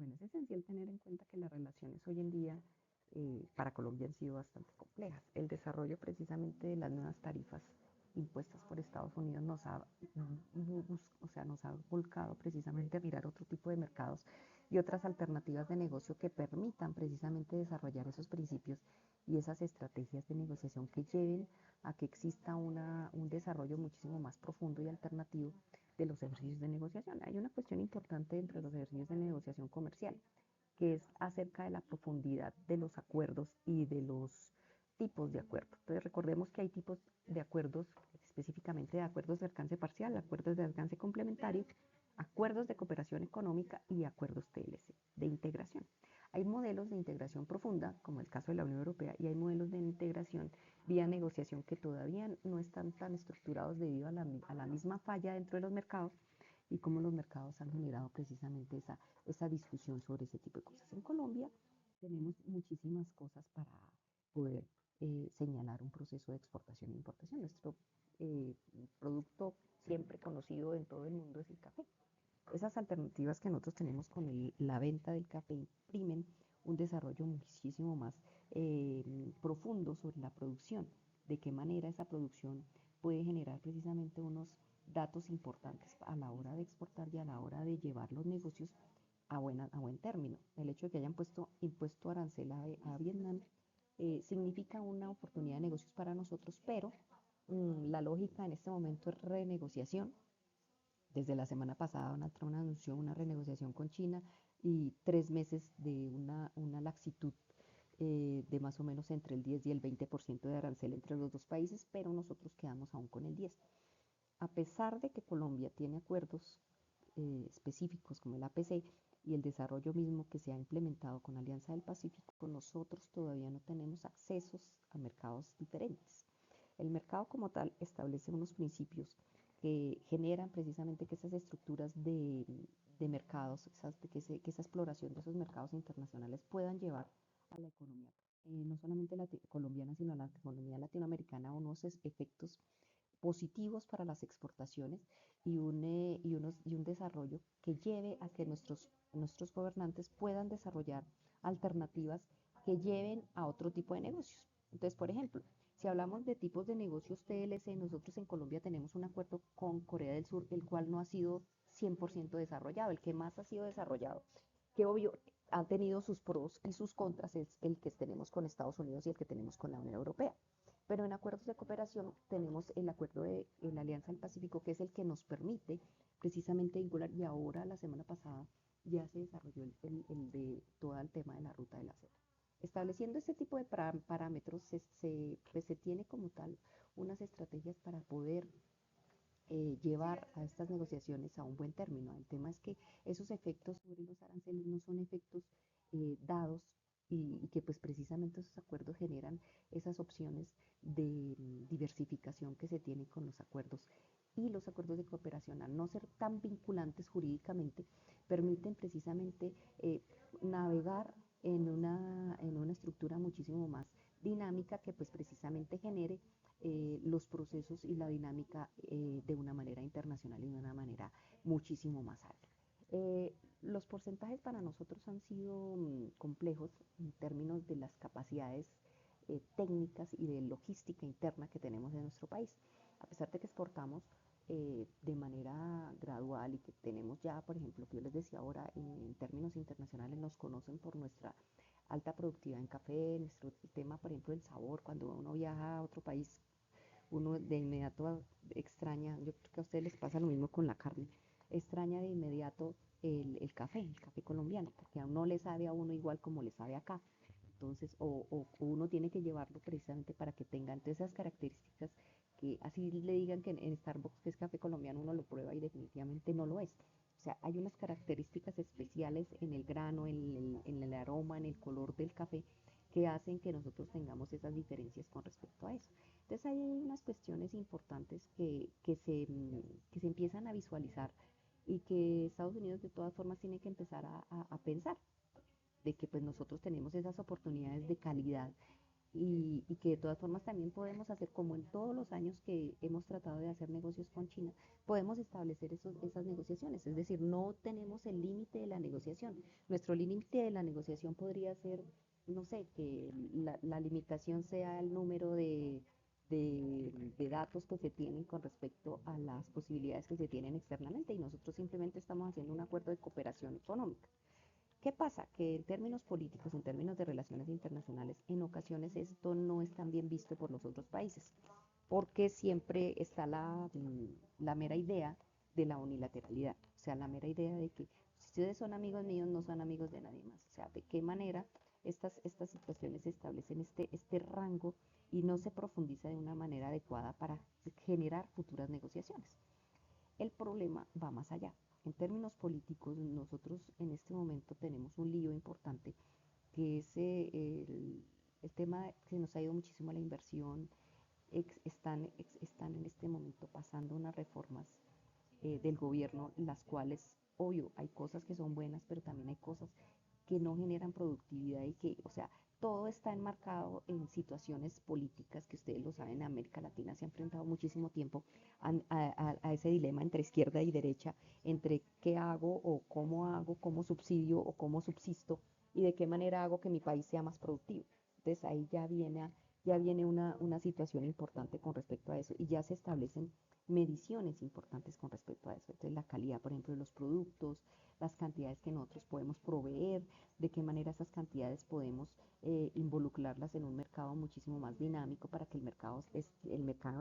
Bueno, es esencial tener en cuenta que las relaciones hoy en día para Colombia han sido bastante complejas. El desarrollo precisamente de las nuevas tarifas impuestas por Estados Unidos o sea, nos ha volcado precisamente a mirar otro tipo de mercados y otras alternativas de negocio que permitan precisamente desarrollar esos principios y esas estrategias de negociación que lleven a que exista un desarrollo muchísimo más profundo y alternativo de los ejercicios de negociación. Hay una cuestión importante dentro de los ejercicios de negociación comercial, que es acerca de la profundidad de los acuerdos y de los tipos de acuerdos. Entonces recordemos que hay tipos de acuerdos, específicamente de acuerdos de alcance parcial, acuerdos de alcance complementario, acuerdos de cooperación económica y acuerdos TLC, de integración. Hay modelos de integración profunda, como el caso de la Unión Europea, y hay modelos de integración vía negociación que todavía no están tan estructurados debido a la misma falla dentro de los mercados y cómo los mercados han generado precisamente esa discusión sobre ese tipo de cosas. En Colombia tenemos muchísimas cosas para poder señalar un proceso de exportación e importación. Nuestro eh, producto siempre conocido en todo el mundo es el café. Esas alternativas que nosotros tenemos con la venta del café imprimen un desarrollo muchísimo más profundo sobre la producción, de qué manera esa producción puede generar precisamente unos datos importantes a la hora de exportar y a la hora de llevar los negocios a buen término. El hecho de que hayan impuesto arancel a Vietnam significa una oportunidad de negocios para nosotros, pero la lógica en este momento es renegociación. Desde la semana pasada Donald Trump anunció una renegociación con China y 3 meses de una laxitud de más o menos entre el 10 y el 20% de arancel entre los dos países, pero nosotros quedamos aún con el 10. A pesar de que Colombia tiene acuerdos específicos como el APC y el desarrollo mismo que se ha implementado con Alianza del Pacífico, nosotros todavía no tenemos accesos a mercados diferentes. El mercado como tal establece unos principios que generan precisamente que esas estructuras de mercados, que esa exploración de esos mercados internacionales puedan llevar a la economía, no solamente la colombiana, sino a la economía latinoamericana, unos efectos positivos para las exportaciones y un desarrollo que lleve a que nuestros gobernantes puedan desarrollar alternativas que lleven a otro tipo de negocios. Entonces, por ejemplo, si hablamos de tipos de negocios TLC, nosotros en Colombia tenemos un acuerdo con Corea del Sur, el cual no ha sido 100% desarrollado, el que más ha sido desarrollado, que obvio han tenido sus pros y sus contras, es el que tenemos con Estados Unidos y el que tenemos con la Unión Europea. Pero en acuerdos de cooperación tenemos el acuerdo de la Alianza del Pacífico, que es el que nos permite precisamente vincular, y ahora la semana pasada ya se desarrolló de todo el tema de la ruta de la seda. Estableciendo este tipo de parámetros, pues se tiene como tal unas estrategias para poder llevar a estas negociaciones a un buen término. El tema es que esos efectos sobre los aranceles no son efectos dados y que pues precisamente esos acuerdos generan esas opciones de diversificación que se tienen con los acuerdos y los acuerdos de cooperación, al no ser tan vinculantes jurídicamente, permiten precisamente navegar en una estructura muchísimo más dinámica que pues precisamente genere los procesos y la dinámica de una manera internacional y de una manera muchísimo más alta. Los porcentajes para nosotros han sido complejos en términos de las capacidades técnicas y de logística interna que tenemos en nuestro país. A pesar de que exportamos de manera gradual y que tenemos ya, por ejemplo, que yo les decía ahora, en términos internacionales nos conocen por nuestra alta productividad en café, nuestro tema, por ejemplo, del sabor, cuando uno viaja a otro país, uno de inmediato extraña, yo creo que a ustedes les pasa lo mismo con la carne, extraña de inmediato el café colombiano, porque aún no le sabe a uno igual como le sabe acá. Entonces, o uno tiene que llevarlo precisamente para que tenga entonces esas características que así le digan que en Starbucks que es café colombiano, uno lo prueba y definitivamente no lo es. O sea, hay unas características especiales en el grano, en el aroma, en el color del café que hacen que nosotros tengamos esas diferencias con respecto a eso. Entonces hay unas cuestiones importantes que se empiezan a visualizar y que Estados Unidos de todas formas tiene que empezar a pensar de que pues nosotros tenemos esas oportunidades de calidad y que de todas formas también podemos hacer, como en todos los años que hemos tratado de hacer negocios con China, podemos establecer esas negociaciones. Es decir, no tenemos el límite de la negociación. Nuestro límite de la negociación podría ser, no sé, que la limitación sea el número de datos que se tienen con respecto a las posibilidades que se tienen externamente y nosotros simplemente estamos haciendo un acuerdo de cooperación económica. ¿Qué pasa? Que en términos políticos, en términos de relaciones internacionales, en ocasiones esto no es tan bien visto por los otros países, porque siempre está la mera idea de la unilateralidad, o sea, la mera idea de que si ustedes son amigos míos, no son amigos de nadie más, o sea, de qué manera estas situaciones establecen este rango y no se profundiza de una manera adecuada para generar futuras negociaciones. El problema va más allá. En términos políticos, nosotros en este momento tenemos un lío importante, que es el tema de que nos ha ido muchísimo la inversión. Están en este momento pasando unas reformas del gobierno, las cuales, obvio, hay cosas que son buenas, pero también hay cosas que no generan productividad y que, o sea, todo está enmarcado en situaciones políticas que ustedes lo saben, América Latina se ha enfrentado muchísimo tiempo a ese dilema entre izquierda y derecha, entre qué hago, cómo subsidio o cómo subsisto y de qué manera hago que mi país sea más productivo. Entonces ahí ya viene una situación importante con respecto a eso y ya se establecen mediciones importantes con respecto a eso. Entonces la calidad, por ejemplo, de los productos, las cantidades que nosotros podemos proveer, de qué manera esas cantidades podemos involucrarlas en un mercado muchísimo más dinámico para que el mercado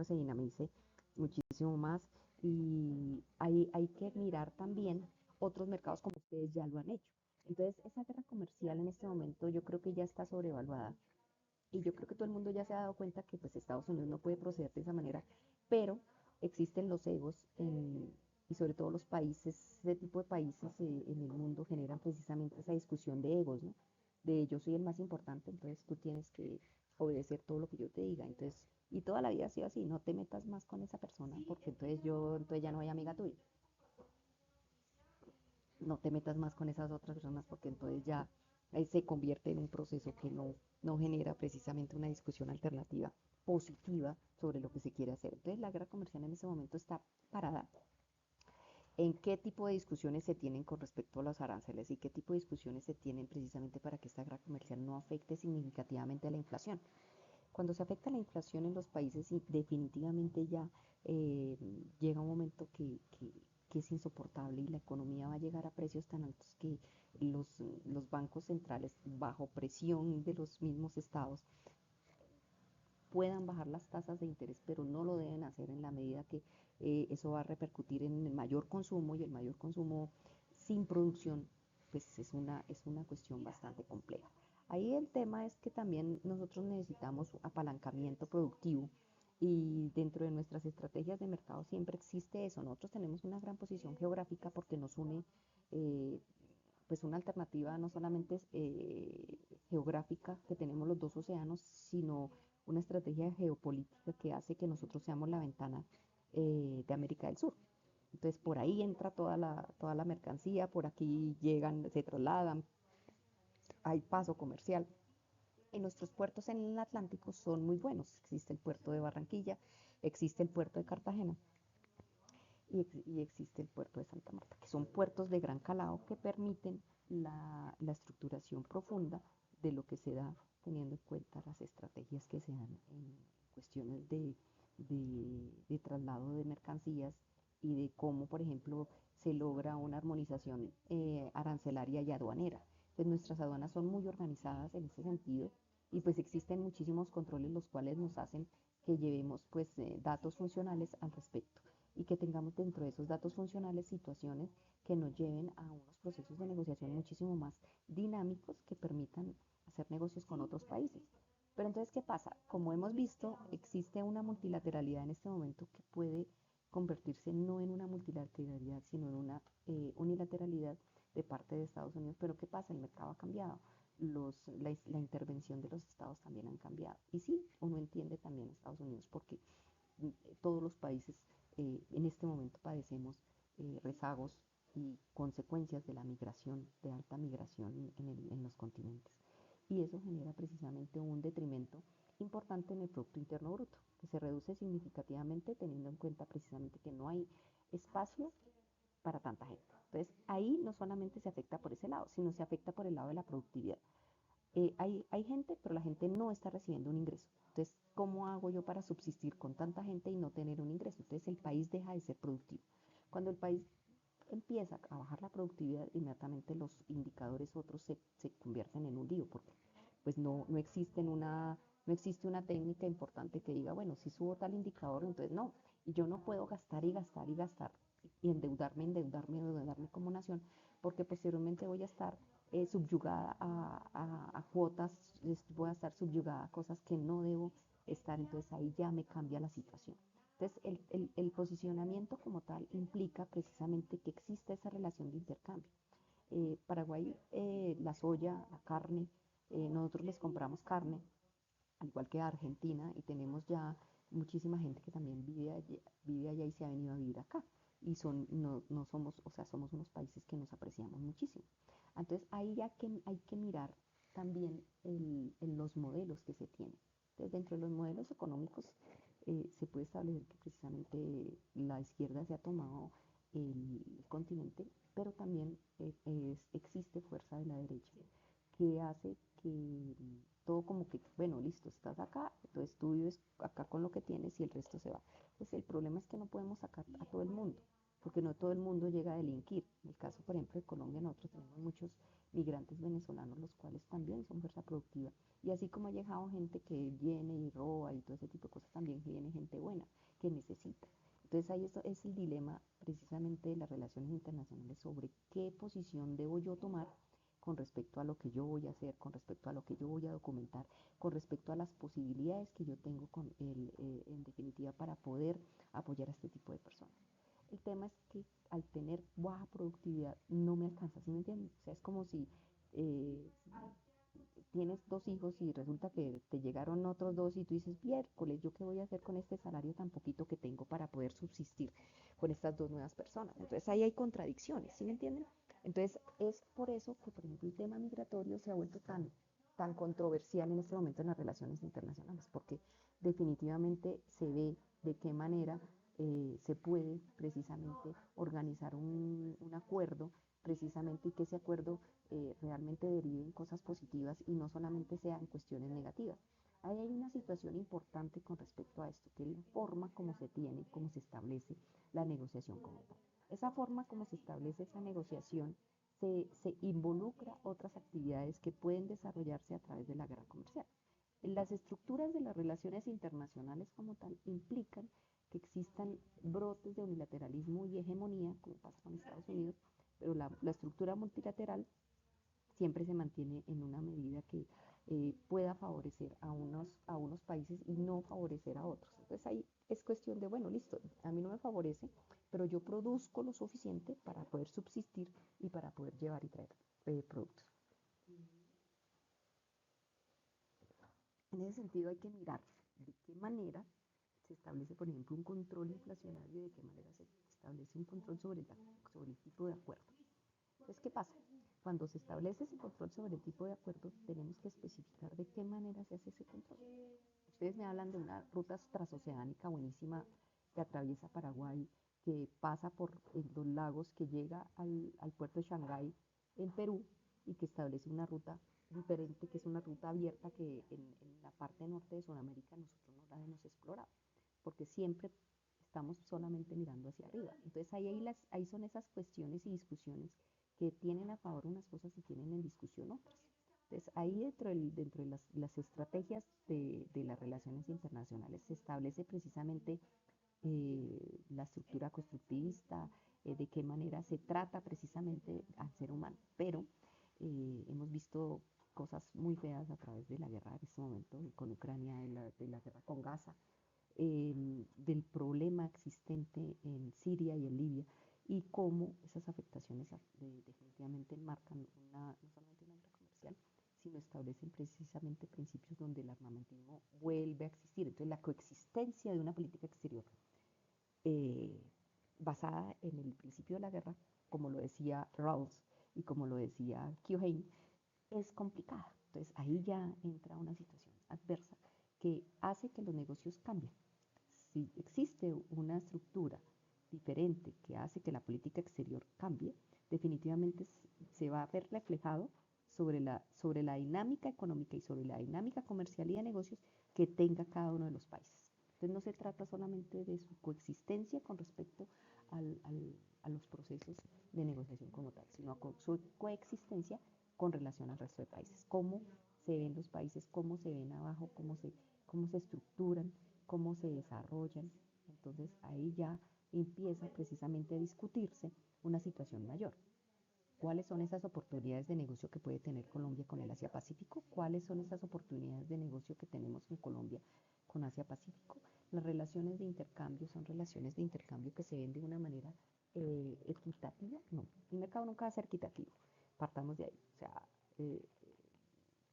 se dinamice muchísimo más. Y hay que mirar también otros mercados como ustedes ya lo han hecho. Entonces, esa guerra comercial en este momento yo creo que ya está sobrevaluada y yo creo que todo el mundo ya se ha dado cuenta que pues Estados Unidos no puede proceder de esa manera, pero existen los egos y sobre todo los países, ese tipo de países en el mundo generan precisamente esa discusión de egos, ¿no? De yo soy el más importante, entonces tú tienes que obedecer todo lo que yo te diga. Entonces, y toda la vida ha sido así, no te metas más con esa persona porque entonces ya no hay amiga tuya. No te metas más con esas otras personas porque entonces ya se convierte en un proceso que no genera precisamente una discusión alternativa positiva sobre lo que se quiere hacer. Entonces la guerra comercial en ese momento está parada. ¿En qué tipo de discusiones se tienen con respecto a los aranceles y qué tipo de discusiones se tienen precisamente para que esta guerra comercial no afecte significativamente a la inflación? Cuando se afecta la inflación en los países, sí, definitivamente ya eh, llega un momento que es insoportable y la economía va a llegar a precios tan altos que los, los bancos centrales, bajo presión de los mismos estados, puedan bajar las tasas de interés, pero no lo deben hacer en la medida que eso va a repercutir en el mayor consumo y el mayor consumo sin producción, pues es una cuestión bastante compleja. Ahí el tema es que también nosotros necesitamos apalancamiento productivo y dentro de nuestras estrategias de mercado siempre existe eso. Nosotros tenemos una gran posición geográfica porque nos une eh, pues una alternativa no solamente geográfica, que tenemos los dos océanos, sino una estrategia geopolítica que hace que nosotros seamos la ventana de América del Sur. Entonces por ahí entra toda la mercancía, por aquí llegan, se trasladan, hay paso comercial. Y nuestros puertos en el Atlántico son muy buenos. Existe el puerto de Barranquilla, existe el puerto de Cartagena y existe el puerto de Santa Marta, que son puertos de gran calado que permiten la estructuración profunda de lo que se da teniendo en cuenta las estrategias que se dan en cuestiones de traslado de mercancías y de cómo, por ejemplo, se logra una armonización arancelaria y aduanera. Pues nuestras aduanas son muy organizadas en ese sentido y pues existen muchísimos controles los cuales nos hacen que llevemos pues datos funcionales al respecto y que tengamos dentro de esos datos funcionales situaciones que nos lleven a unos procesos de negociación muchísimo más dinámicos que permitan hacer negocios con otros países. Pero entonces, ¿qué pasa? Como hemos visto, existe una multilateralidad en este momento que puede convertirse no en una multilateralidad, sino en una unilateralidad de parte de Estados Unidos. Pero ¿qué pasa? El mercado ha cambiado. La intervención de los estados también han cambiado. Y sí, uno entiende también a Estados Unidos porque todos los países en este momento padecemos rezagos y consecuencias de la migración, de alta migración en los continentes. y eso genera precisamente un detrimento importante en el Producto Interno Bruto, que se reduce significativamente teniendo en cuenta precisamente que no hay espacio para tanta gente. Entonces, ahí no solamente se afecta por ese lado, sino se afecta por el lado de la productividad. Hay gente, pero la gente no está recibiendo un ingreso. Entonces, ¿cómo hago yo para subsistir con tanta gente y no tener un ingreso? Entonces, el país deja de ser productivo. Cuando el país empieza a bajar la productividad, inmediatamente los indicadores otros se convierten en un lío, porque pues no existe una técnica importante que diga, bueno, si subo tal indicador, entonces no, y yo no puedo gastar y gastar y gastar y endeudarme como nación, porque posteriormente voy a estar subyugada a cuotas, voy a estar subyugada a cosas que no debo estar, entonces ahí ya me cambia la situación. Entonces, el posicionamiento como tal implica precisamente que existe esa relación de intercambio. Paraguay, la soya, la carne, nosotros les compramos carne, al igual que a Argentina, y tenemos ya muchísima gente que también vive allá y se ha venido a vivir acá. Y no somos, o sea, somos unos países que nos apreciamos muchísimo. Entonces, ahí ya que hay que mirar también los modelos que se tienen. Entonces, dentro de los modelos económicos, se puede establecer que precisamente la izquierda se ha tomado el continente, pero también existe fuerza de la derecha que hace que todo como que, bueno, listo, estás acá, entonces tú vives acá con lo que tienes y el resto se va. Pues el problema es que no podemos sacar a todo el mundo, porque no todo el mundo llega a delinquir. En el caso, por ejemplo, de Colombia, nosotros tenemos muchos migrantes venezolanos, los cuales también son fuerza productiva. Y así como ha llegado gente que viene y roba y todo ese tipo de cosas, también viene gente buena que necesita. Entonces ahí es el dilema precisamente de las relaciones internacionales sobre qué posición debo yo tomar con respecto a lo que yo voy a hacer, con respecto a lo que yo voy a documentar, con respecto a las posibilidades que yo tengo en definitiva para poder apoyar a este tipo de personas. El tema es que al tener baja productividad no me alcanza, ¿sí me entienden? O sea, es como si eh, tienes dos hijos y resulta que te llegaron otros dos y tú dices, miércoles, ¿yo qué voy a hacer con este salario tan poquito que tengo para poder subsistir con estas dos nuevas personas? Entonces ahí hay contradicciones, ¿sí me entienden? Entonces es por eso que, por ejemplo, el tema migratorio se ha vuelto tan controversial en este momento en las relaciones internacionales, porque definitivamente se ve de qué manera se puede precisamente organizar un acuerdo, precisamente, y que ese acuerdo realmente derive en cosas positivas y no solamente sea en cuestiones negativas. Ahí hay una situación importante con respecto a esto, que es la forma como se tiene, como se establece la negociación como tal. Esa forma como se establece esa negociación se involucra otras actividades que pueden desarrollarse a través de la guerra comercial. Las estructuras de las relaciones internacionales como tal implican que existan brotes de unilateralismo y hegemonía, como pasa con Estados Unidos, pero la estructura multilateral siempre se mantiene en una medida que pueda favorecer a unos países y no favorecer a otros. Entonces ahí es cuestión de, bueno, listo, a mí no me favorece, pero yo produzco lo suficiente para poder subsistir y para poder llevar y traer productos. En ese sentido hay que mirar de qué manera se establece, por ejemplo, un control inflacionario y de qué manera se establece un control sobre el tipo de acuerdo. Entonces, ¿qué pasa? Cuando se establece ese control sobre el tipo de acuerdo, tenemos que especificar de qué manera se hace ese control. Ustedes me hablan de una ruta transoceánica buenísima que atraviesa Paraguay, que pasa por los lagos, que llega al puerto de Shanghái en Perú y que establece una ruta diferente, que es una ruta abierta que en la parte norte de Sudamérica nosotros no la hemos explorado, porque siempre estamos solamente mirando hacia arriba. Entonces ahí son esas cuestiones y discusiones que tienen a favor unas cosas y tienen en discusión otras. Entonces, ahí dentro de las estrategias de las relaciones internacionales se establece precisamente la estructura constructivista, de qué manera se trata precisamente al ser humano. Pero hemos visto cosas muy feas a través de la guerra en este momento, con Ucrania, de la guerra con Gaza, del problema existente en Siria y en Libia, y cómo esas afectaciones definitivamente marcan no solamente una guerra comercial, sino establecen precisamente principios donde el armamentismo vuelve a existir. Entonces, la coexistencia de una política exterior eh, basada en el principio de la guerra, como lo decía Rawls y como lo decía Keohane, es complicada. Entonces ahí ya entra una situación adversa que hace que los negocios cambien. Si existe una estructura diferente que hace que la política exterior cambie, definitivamente se va a ver reflejado sobre la dinámica económica y sobre la dinámica comercial y de negocios que tenga cada uno de los países. Entonces no se trata solamente de su coexistencia con respecto a los procesos de negociación como tal, sino a su coexistencia con relación al resto de países. Cómo se ven los países, cómo se ven abajo, cómo se estructuran, cómo se desarrollan. Entonces ahí ya empieza precisamente a discutirse una situación mayor. ¿Cuáles son esas oportunidades de negocio que puede tener Colombia con el Asia-Pacífico? ¿Cuáles son esas oportunidades de negocio que tenemos en Colombia con Asia-Pacífico? Las relaciones de intercambio son relaciones de intercambio que se ven de una manera equitativa. No, el mercado nunca va a ser equitativo. Partamos de ahí. O sea, eh,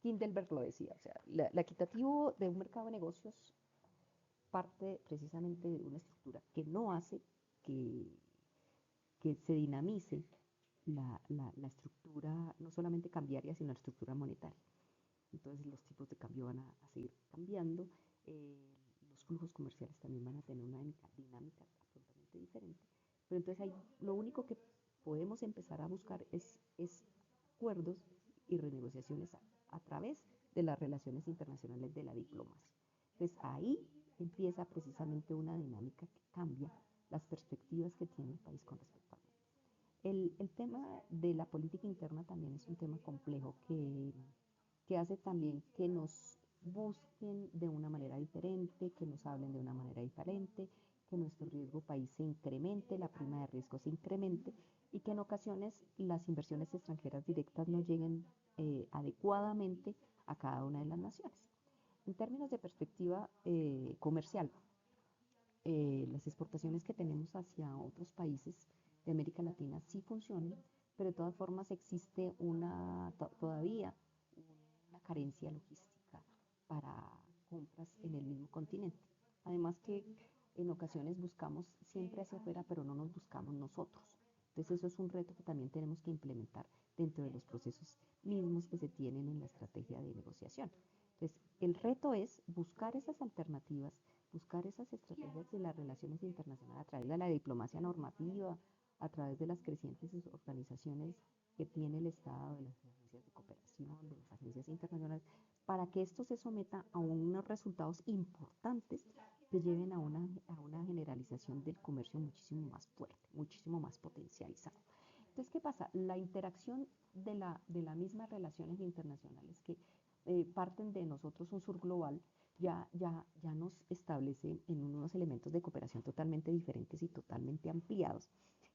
Kindelberg lo decía. O sea, la equitativo de un mercado de negocios parte precisamente de una estructura que no hace que, que se dinamice la estructura, no solamente cambiaria, sino la estructura monetaria. Entonces los tipos de cambio van a seguir cambiando, los flujos comerciales también van a tener una dinámica absolutamente diferente. Pero entonces ahí, lo único que podemos empezar a buscar es acuerdos y renegociaciones a través de las relaciones internacionales de la diplomacia. Entonces ahí empieza precisamente una dinámica que cambia las perspectivas que tiene el país con respecto al mundo. El tema de la política interna también es un tema complejo que hace también que nos busquen de una manera diferente, que nos hablen de una manera diferente, que nuestro riesgo país se incremente, la prima de riesgo se incremente y que en ocasiones las inversiones extranjeras directas no lleguen adecuadamente a cada una de las naciones. En términos de perspectiva comercial, las exportaciones que tenemos hacia otros países de América Latina sí funcionan, pero de todas formas existe todavía una carencia logística para compras en el mismo continente. Además que en ocasiones buscamos siempre hacia afuera, pero no nos buscamos nosotros. Entonces eso es un reto que también tenemos que implementar dentro de los procesos mismos que se tienen en la estrategia de negociación. Entonces el reto es buscar esas alternativas, buscar esas estrategias de las relaciones internacionales a través de la diplomacia normativa, a través de las crecientes organizaciones que tiene el Estado, de las agencias de cooperación, de las agencias internacionales, para que esto se someta a unos resultados importantes que lleven a una generalización del comercio muchísimo más fuerte, muchísimo más potencializado. Entonces, ¿qué pasa? La interacción de las mismas relaciones internacionales que parten de nosotros un sur global, ya nos establece en unos elementos de cooperación totalmente diferentes y totalmente ampliados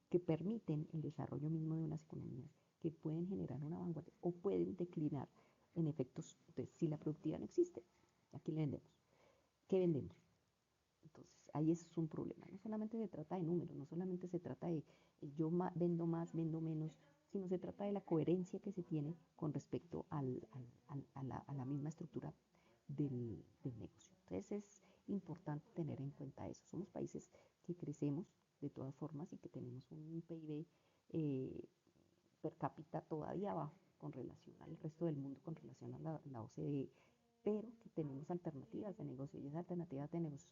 que permiten el desarrollo mismo de unas economías que pueden generar una vanguardia o pueden declinar en efectos. Entonces, si la productividad no existe, ¿a quién le vendemos? ¿Qué vendemos? Entonces, ahí es un problema. No solamente se trata de números, no solamente se trata de yo vendo más, vendo menos, sino se trata de la coherencia que se tiene con respecto a la misma estructura del negocio. Entonces, es importante tener en cuenta eso. Somos países que crecemos de todas formas y que tenemos un PIB per cápita todavía bajo con relación al resto del mundo, con relación a la OCDE, pero que tenemos alternativas de negocio y esas alternativas de negocio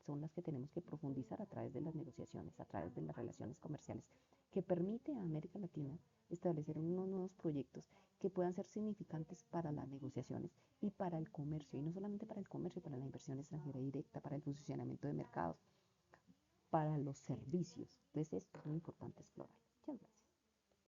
son las que tenemos que profundizar a través de las negociaciones, a través de las relaciones comerciales, que permite a América Latina establecer unos nuevos proyectos que puedan ser significantes para las negociaciones y para el comercio, y no solamente para el comercio, para la inversión extranjera directa, para el posicionamiento de mercados, para los servicios. Entonces esto es muy importante explorar. Muchas gracias.